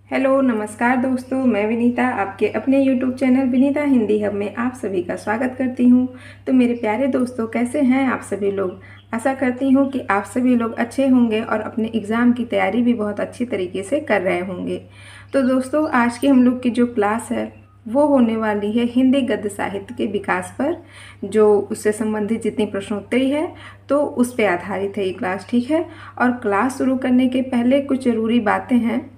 Hello नमस्कार दोस्तों, मैं विनीता आपके अपने YouTube channel Vinita Hindi hub में आप सभी का स्वागत करती हूँ। तो मेरे प्यारे दोस्तों, कैसे हैं आप सभी लोग। आशा करती हूँ कि आप सभी लोग अच्छे होंगे और अपने एग्ज़ाम की तैयारी भी बहुत अच्छी तरीके से कर रहे होंगे। तो दोस्तों, आज की हम लोग की जो क्लास है वो होने वाली है हिंदी गद्य साहित्य के विकास पर, जो उससे संबंधित जितनी प्रश्नोत्तरी है तो उस पर आधारित है ये क्लास, ठीक है। और क्लास शुरू करने के पहले कुछ ज़रूरी बातें हैं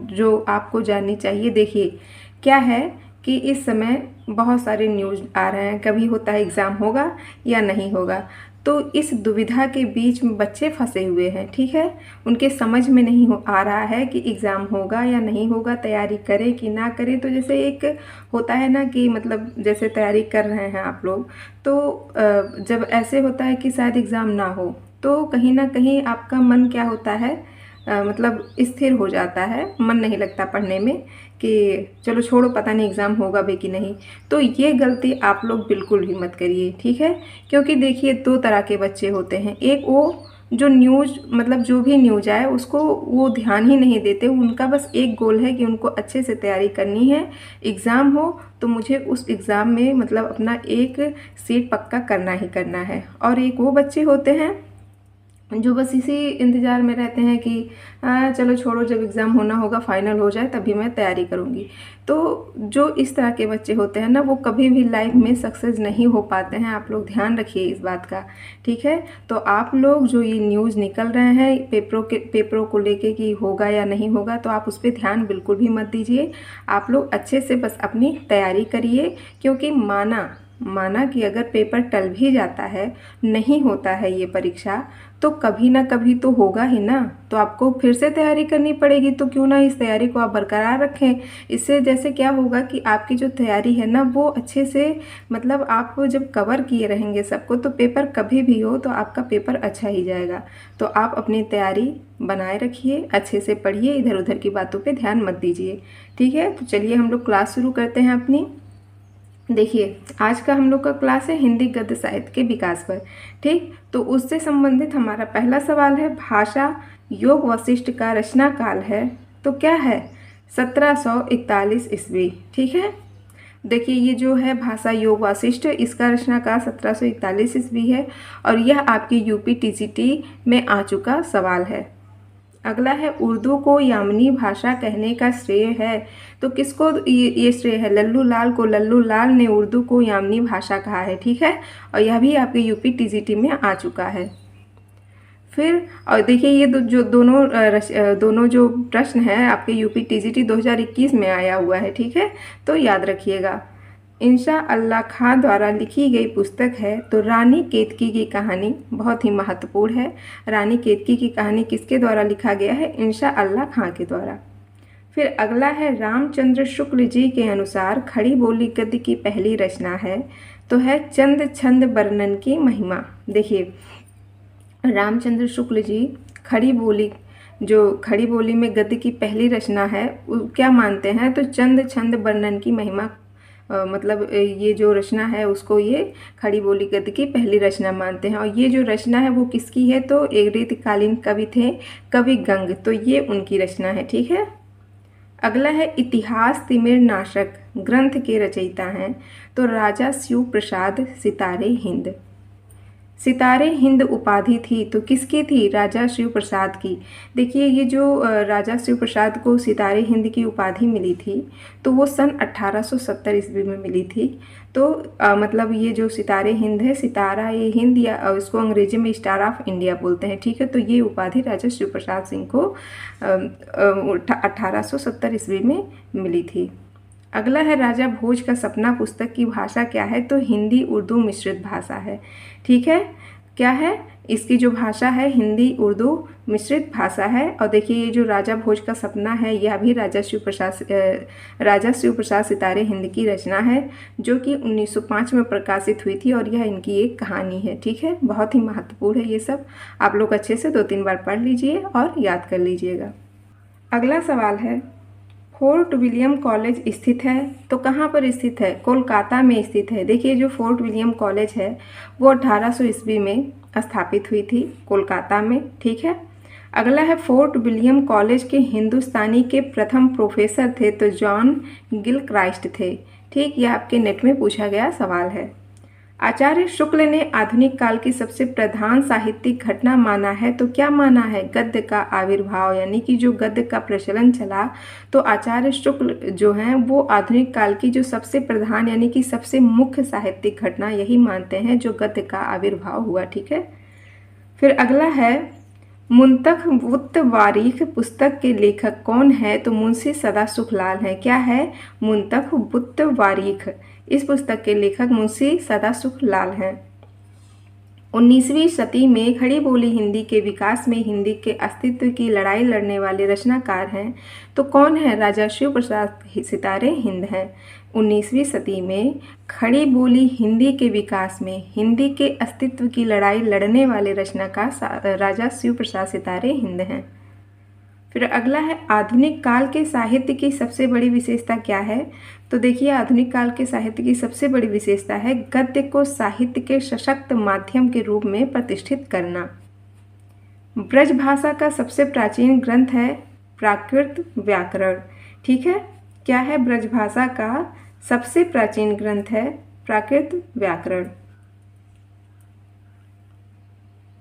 जो आपको जाननी चाहिए। देखिए, क्या है कि इस समय बहुत सारे न्यूज़ आ रहे हैं, कभी होता है एग्ज़ाम होगा या नहीं होगा। तो इस दुविधा के बीच में बच्चे फंसे हुए हैं, ठीक है। उनके समझ में नहीं आ रहा है कि एग्ज़ाम होगा या नहीं होगा, तैयारी करें कि ना करें। तो जैसे एक होता है ना कि मतलब जैसे तैयारी कर रहे हैं आप लोग, तो जब ऐसे होता है कि शायद एग्ज़ाम ना हो तो कहीं ना कहीं आपका मन क्या होता है, मतलब स्थिर हो जाता है, मन नहीं लगता पढ़ने में कि चलो छोड़ो, पता नहीं एग्ज़ाम होगा भी कि नहीं। तो ये गलती आप लोग बिल्कुल भी मत करिए, ठीक है। क्योंकि देखिए, दो तरह के बच्चे होते हैं। एक वो जो न्यूज़ मतलब जो भी न्यूज़ आए उसको वो ध्यान ही नहीं देते, उनका बस एक गोल है कि उनको अच्छे से तैयारी करनी है, एग्ज़ाम हो तो मुझे उस एग्ज़ाम में मतलब अपना एक सीट पक्का करना ही करना है। और एक वो बच्चे होते हैं जो बस इसी इंतज़ार में रहते हैं कि चलो छोड़ो, जब एग्ज़ाम होना होगा, फाइनल हो जाए तभी मैं तैयारी करूँगी। तो जो इस तरह के बच्चे होते हैं ना, वो कभी भी लाइफ में सक्सेस नहीं हो पाते हैं। आप लोग ध्यान रखिए इस बात का, ठीक है। तो आप लोग जो ये न्यूज़ निकल रहे हैं पेपरों को लेके कि होगा या नहीं होगा, तो आप उस पर ध्यान बिल्कुल भी मत दीजिए। आप लोग अच्छे से बस अपनी तैयारी करिए। क्योंकि माना कि अगर पेपर टल भी जाता है, नहीं होता है ये परीक्षा, तो कभी ना कभी तो होगा ही ना। तो आपको फिर से तैयारी करनी पड़ेगी। तो क्यों ना इस तैयारी को आप बरकरार रखें। इससे जैसे क्या होगा कि आपकी जो तैयारी है ना वो अच्छे से, मतलब आप जब कवर किए रहेंगे सबको, तो पेपर कभी भी हो तो आपका पेपर अच्छा ही जाएगा। तो आप अपनी तैयारी बनाए रखिए, अच्छे से पढ़िए, इधर उधर की बातों पे ध्यान मत दीजिए, ठीक है। तो चलिए हम लोग क्लास शुरू करते हैं अपनी। देखिए, आज का हम लोग का क्लास है हिंदी गद्य साहित्य के विकास पर, ठीक। तो उससे संबंधित हमारा पहला सवाल है, भाषा योग वशिष्ठ का रचना काल है तो क्या है, 1741 ईस्वी, ठीक है। देखिए, ये जो है भाषा योग वासिष्ठ, इसका रचना काल 1741 ईस्वी है और यह आपकी यूपी टीजीटी में आ चुका सवाल है। अगला है, उर्दू को यामिनी भाषा कहने का श्रेय है तो किसको ये श्रेय है, लल्लू लाल को। लल्लू लाल ने उर्दू को यामिनी भाषा कहा है, ठीक है। और यह भी आपके यूपी टीजीटी में आ चुका है। फिर और देखिए, ये जो दोनों जो प्रश्न हैं आपके यूपी टीजीटी 2021 में आया हुआ है, ठीक है। तो याद रखिएगा। इंशा अल्लाह खां द्वारा लिखी गई पुस्तक है तो रानी केतकी की कहानी बहुत ही महत्वपूर्ण है। रानी केतकी की कहानी किसके द्वारा लिखा गया है, इंशा अल्लाह खां के द्वारा। फिर अगला है, रामचंद्र शुक्ल जी के अनुसार खड़ी बोली गद्य की पहली रचना है तो है चंद छंद वर्णन की महिमा। देखिए, रामचंद्र शुक्ल जी खड़ी बोली में गद्य की पहली रचना है, क्या मानते हैं, तो चंद छंद वर्णन की महिमा, मतलब ये जो रचना है उसको ये खड़ी बोली गद्य की पहली रचना मानते हैं। और ये जो रचना है वो किसकी है, तो एक रीतिकालीन कवि थे, कवि गंग, तो ये उनकी रचना है, ठीक है। अगला है, इतिहास तिमिर नाशक ग्रंथ के रचयिता हैं तो राजा शिव प्रसाद सितारे हिंद। सितारे हिंद उपाधि थी तो किसकी थी, राजा शिव प्रसाद की। देखिए, ये जो राजा शिव प्रसाद को सितारे हिंद की उपाधि मिली थी तो वो सन 1870 ईस्वी में मिली थी। तो मतलब ये जो सितारे हिंद है, सितारा ये हिंद, या इसको अंग्रेजी में स्टार ऑफ इंडिया बोलते हैं, ठीक है। तो ये उपाधि राजा शिव प्रसाद सिंह को 1870 ईस्वी में मिली थी। अगला है, राजा भोज का सपना पुस्तक की भाषा क्या है, तो हिंदी उर्दू मिश्रित भाषा है, ठीक है। क्या है, इसकी जो भाषा है हिंदी उर्दू मिश्रित भाषा है। और देखिए, ये जो राजा भोज का सपना है यह भी राजा शिव प्रसाद सितारे हिंद की रचना है, जो कि 1905 में प्रकाशित हुई थी और यह इनकी एक कहानी है, ठीक है। बहुत ही महत्वपूर्ण है ये सब, आप लोग अच्छे से 2-3 बार पढ़ लीजिए और याद कर लीजिएगा। अगला सवाल है, फोर्ट विलियम कॉलेज स्थित है तो कहाँ पर स्थित है, कोलकाता में स्थित है। देखिए, जो फोर्ट विलियम कॉलेज है वो 1800 ईस्वी में स्थापित हुई थी कोलकाता में, ठीक है। अगला है फोर्ट विलियम कॉलेज के हिंदुस्तानी के प्रथम प्रोफेसर थे तो जॉन गिलक्राइस्ट थे। ठीक, यह आपके नेट में पूछा गया सवाल है। आचार्य शुक्ल ने आधुनिक काल की सबसे प्रधान साहित्यिक घटना माना है तो क्या माना है? गद्य का आविर्भाव, यानी कि जो गद्य का प्रचलन चला तो आचार्य शुक्ल जो हैं वो आधुनिक काल की जो सबसे प्रधान यानी कि सबसे मुख्य साहित्यिक घटना यही मानते हैं जो गद्य का आविर्भाव हुआ। ठीक है। फिर अगला है मुंतखबुत वारीख पुस्तक के लेखक कौन है? तो मुंशी सदा सुखलाल हैं। क्या है? मुंतखबुत वारीख। इस पुस्तक के लेखक मुंशी सदा सुखलाल हैं। 19वीं शती में खड़ी बोली हिंदी के विकास में हिंदी के अस्तित्व की लड़ाई लड़ने वाले रचनाकार हैं तो कौन है? राजा शिव प्रसाद सितारे हिंद हैं। 19वीं शती में खड़ी बोली हिंदी के विकास में हिंदी के अस्तित्व की लड़ाई लड़ने वाले रचनाकार राजा शिव प्रसाद सितारे हिंद हैं। फिर अगला है आधुनिक काल के साहित्य की सबसे बड़ी विशेषता क्या है? तो देखिए, आधुनिक काल के साहित्य की सबसे बड़ी विशेषता है गद्य को साहित्य के सशक्त माध्यम के रूप में प्रतिष्ठित करना। ब्रज भाषा का सबसे प्राचीन ग्रंथ है प्राकृत व्याकरण। ठीक है। क्या है? ब्रज भाषा का सबसे प्राचीन ग्रंथ है प्राकृत व्याकरण।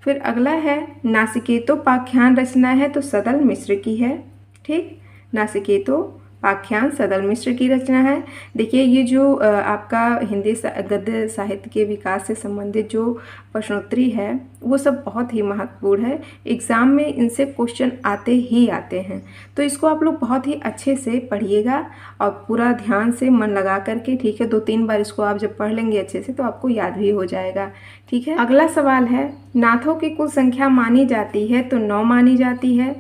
फिर अगला है नासिकेतोपाख्यान रचना है तो सदल मिश्र की है। ठीक, नासिकेतोपाख्यान सदल मिश्र की रचना है। देखिए, ये जो आपका हिंदी गद्य साहित्य के विकास से संबंधित जो प्रश्नोत्तरी है वो सब बहुत ही महत्वपूर्ण है। एग्ज़ाम में इनसे क्वेश्चन आते ही आते हैं, तो इसको आप लोग बहुत ही अच्छे से पढ़िएगा और पूरा ध्यान से मन लगा करके। ठीक है, 2-3 बार इसको आप जब पढ़ लेंगे अच्छे से तो आपको याद भी हो जाएगा। ठीक है। अगला सवाल है नाथों की कुल संख्या मानी जाती है तो 9 मानी जाती है।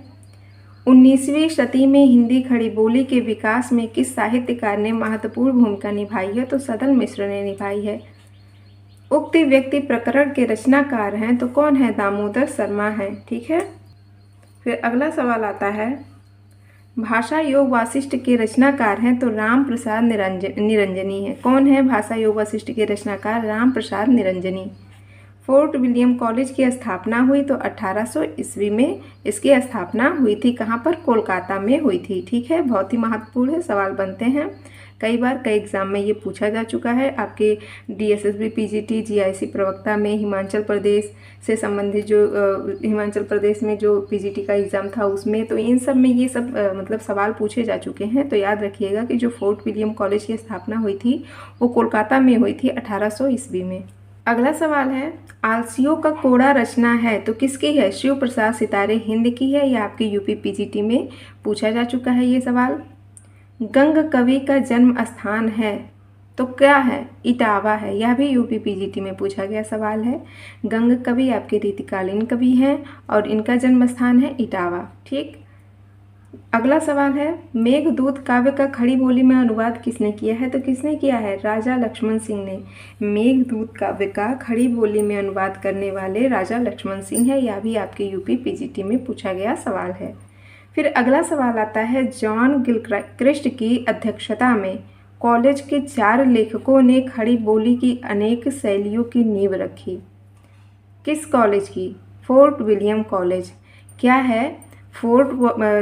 19वीं शती में हिंदी खड़ी बोली के विकास में किस साहित्यकार ने महत्वपूर्ण भूमिका निभाई है? तो सदल मिश्र ने निभाई है। उक्त व्यक्ति प्रकरण के रचनाकार हैं तो कौन है? दामोदर शर्मा हैं। ठीक है। फिर अगला सवाल आता है भाषा योग वासिष्ठ के रचनाकार हैं तो राम प्रसाद निरंजनी है। कौन है भाषा योग वासिष्ठ के रचनाकार? Ram Prasad Niranjani. Fort William college की स्थापना हुई तो 1800 ईस्वी में इसकी स्थापना हुई थी। कहाँ पर? कोलकाता में हुई थी। ठीक है, बहुत ही महत्वपूर्ण है, सवाल बनते हैं कई बार, कई एग्जाम में ये पूछा जा चुका है। आपके DSSB PGT GIC प्रवक्ता में हिमाचल प्रदेश से संबंधित जो हिमाचल प्रदेश में जो PGT का एग्ज़ाम था उसमें, तो इन सब में ये सब मतलब सवाल पूछे जा चुके हैं। तो याद रखिएगा कि जो फोर्ट विलियम कॉलेज की स्थापना हुई थी वो कोलकाता में हुई थी 1800 ईस्वी में। अगला सवाल है आलसियों का कोड़ा रचना है तो किसकी है? शिव प्रसाद सितारे हिंद की है। यह आपके UP PGT में पूछा जा चुका है ये सवाल। गंग कवि का जन्म स्थान है तो क्या है? इटावा है। यह भी UP PGT में पूछा गया सवाल है। गंग कवि आपके रीतिकालीन कवि हैं और इनका जन्म स्थान है इटावा। ठीक। अगला सवाल है मेघदूत काव्य का खड़ी बोली में अनुवाद किसने किया है? तो किसने किया है? राजा लक्ष्मण सिंह ने। मेघदूत काव्य का खड़ी बोली में अनुवाद करने वाले राजा लक्ष्मण सिंह है। यह भी आपके UP PGT में पूछा गया सवाल है। फिर अगला सवाल आता है जॉन गिलक्रिस्ट की अध्यक्षता में कॉलेज के 4 लेखकों ने खड़ी बोली की अनेक शैलियों की नींव रखी। किस कॉलेज की? Fort William college. क्या है? फोर्ट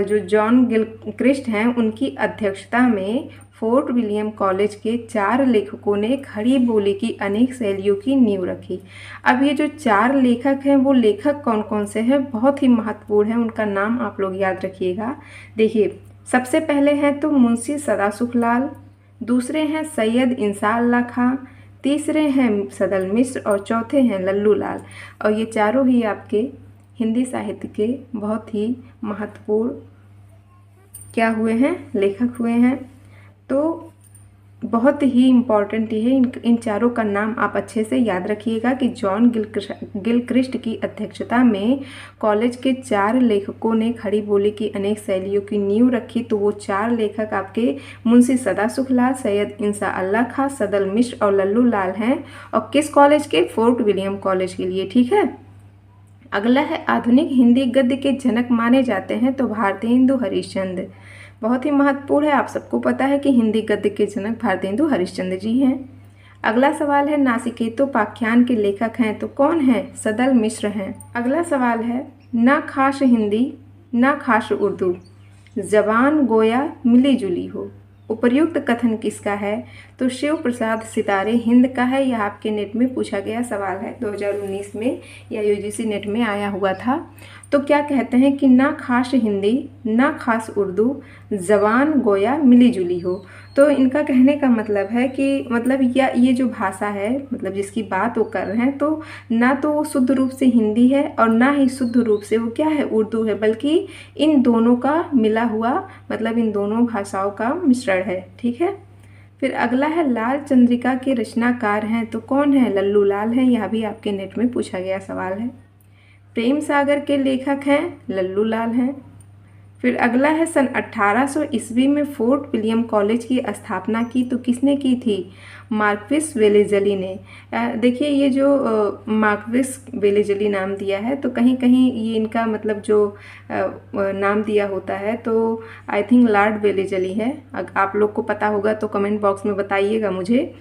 जो जॉन गिलक्रिस्ट हैं उनकी अध्यक्षता में फोर्ट विलियम कॉलेज के 4 लेखकों ने खड़ी बोली की अनेक शैलियों की नींव रखी। अब ये जो 4 लेखक हैं वो लेखक कौन कौन से हैं? बहुत ही महत्वपूर्ण है, उनका नाम आप लोग याद रखिएगा। देखिए, सबसे पहले हैं तो मुंशी सदा सुखलाल, दूसरे हैं सैयद इंसाअल्लाह खां, तीसरे हैं सदल मिश्र और चौथे हैं लल्लू लाल। और ये चारों ही आपके हिंदी साहित्य के बहुत ही महत्वपूर्ण क्या हुए हैं? लेखक हुए हैं। तो बहुत ही इम्पॉर्टेंट है, इन चारों का नाम आप अच्छे से याद रखिएगा कि जॉन गिलक्रिस्ट की अध्यक्षता में कॉलेज के 4 लेखकों ने खड़ी बोली की अनेक शैलियों की नींव रखी। तो वो 4 लेखक आपके मुंशी सदा सुखलाल, सैयद इंसाअल्लाह खां, सदल मिश्र और लल्लू लाल हैं। और किस कॉलेज के? फोर्ट विलियम कॉलेज के लिए। ठीक है। अगला है आधुनिक हिंदी गद्य के जनक माने जाते हैं तो भारतेंदु हरिश्चंद्र। बहुत ही महत्वपूर्ण है, आप सबको पता है कि हिंदी गद्य के जनक भारतेंदु हरिश्चंद्र जी हैं। अगला सवाल है नासिकेतोपाख्यान के लेखक हैं तो कौन है? सदल मिश्र हैं। अगला सवाल है ना खास हिंदी ना खास उर्दू, ज़बान गोया मिली जुली हो। उपर्युक्त कथन किसका है? तो शिव प्रसाद सितारे हिंद का है। यह आपके नेट में पूछा गया सवाल है, 2019 में या यूजीसी नेट में आया हुआ था। तो क्या कहते हैं कि ना खास हिंदी ना खास उर्दू, ज़बान गोया मिली जुली हो। तो इनका कहने का मतलब है कि मतलब या ये जो भाषा है, मतलब जिसकी बात वो कर रहे हैं, तो ना तो वो शुद्ध रूप से हिंदी है और ना ही शुद्ध रूप से वो क्या है, उर्दू है, बल्कि इन दोनों का मिला हुआ, मतलब इन दोनों भाषाओं का मिश्रण है। ठीक है। फिर अगला है लाल चंद्रिका के रचनाकार हैं, तो कौन है? लल्लू लाल हैं। यह भी आपके नेट में पूछा गया सवाल है। प्रेम सागर के लेखक हैं, लल्लू लाल हैं। फिर अगला है सन 1800 ईस्वी में फोर्ट विलियम कॉलेज की स्थापना की, तो किसने की थी? मार्क्विस वेलेजली ने। देखिए ये जो मार्क्विस वेलेजली नाम दिया है, तो कहीं कहीं ये इनका मतलब जो नाम दिया होता है तो आई थिंक लॉर्ड वेलेजली है। अगर आप लोग को पता होगा तो कमेंट बॉक्स में बताइएगा मुझे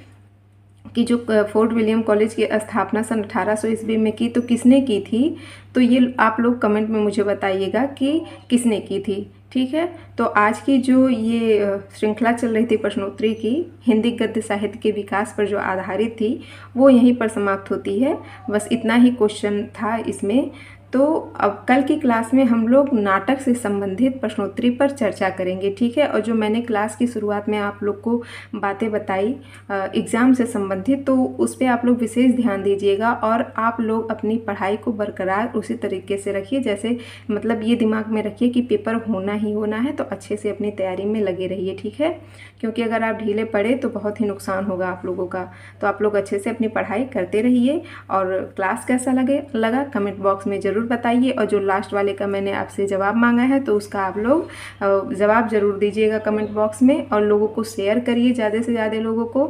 कि जो फोर्ट विलियम कॉलेज की स्थापना सन 1800 ईस्वी में की, तो किसने की थी? तो ये आप लोग कमेंट में मुझे बताइएगा कि किसने की थी। ठीक है। तो आज की जो ये श्रृंखला चल रही थी प्रश्नोत्तरी की, हिंदी गद्य साहित्य के विकास पर जो आधारित थी, वो यहीं पर समाप्त होती है। बस इतना ही क्वेश्चन था इसमें। तो अब कल की क्लास में हम लोग नाटक से संबंधित प्रश्नोत्तरी पर चर्चा करेंगे। ठीक है। और जो मैंने क्लास की शुरुआत में आप लोग को बातें बताई एग्ज़ाम से संबंधित, तो उस पर आप लोग विशेष ध्यान दीजिएगा और आप लोग अपनी पढ़ाई को बरकरार उसी तरीके से रखिए, जैसे मतलब ये दिमाग में रखिए कि पेपर होना ही होना है, तो अच्छे से अपनी तैयारी में लगे रहिए। ठीक है। क्योंकि अगर आप ढीले पड़े तो बहुत ही नुकसान होगा आप लोगों का। तो आप लोग अच्छे से अपनी पढ़ाई करते रहिए। और क्लास कैसा लगा कमेंट बॉक्स में ज़रूर बताइए। और जो लास्ट वाले का मैंने आपसे जवाब मांगा है, तो उसका आप लोग जवाब ज़रूर दीजिएगा कमेंट बॉक्स में, और लोगों को शेयर करिए ज़्यादा से ज़्यादा लोगों को।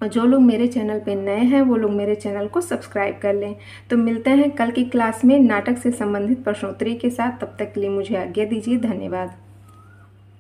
और जो लोग मेरे चैनल पे नए हैं वो लोग मेरे चैनल को सब्सक्राइब कर लें। तो मिलते हैं कल की क्लास में नाटक से संबंधित प्रश्नोत्तरी के साथ। तब तक के लिए मुझे आज्ञा दीजिए। धन्यवाद।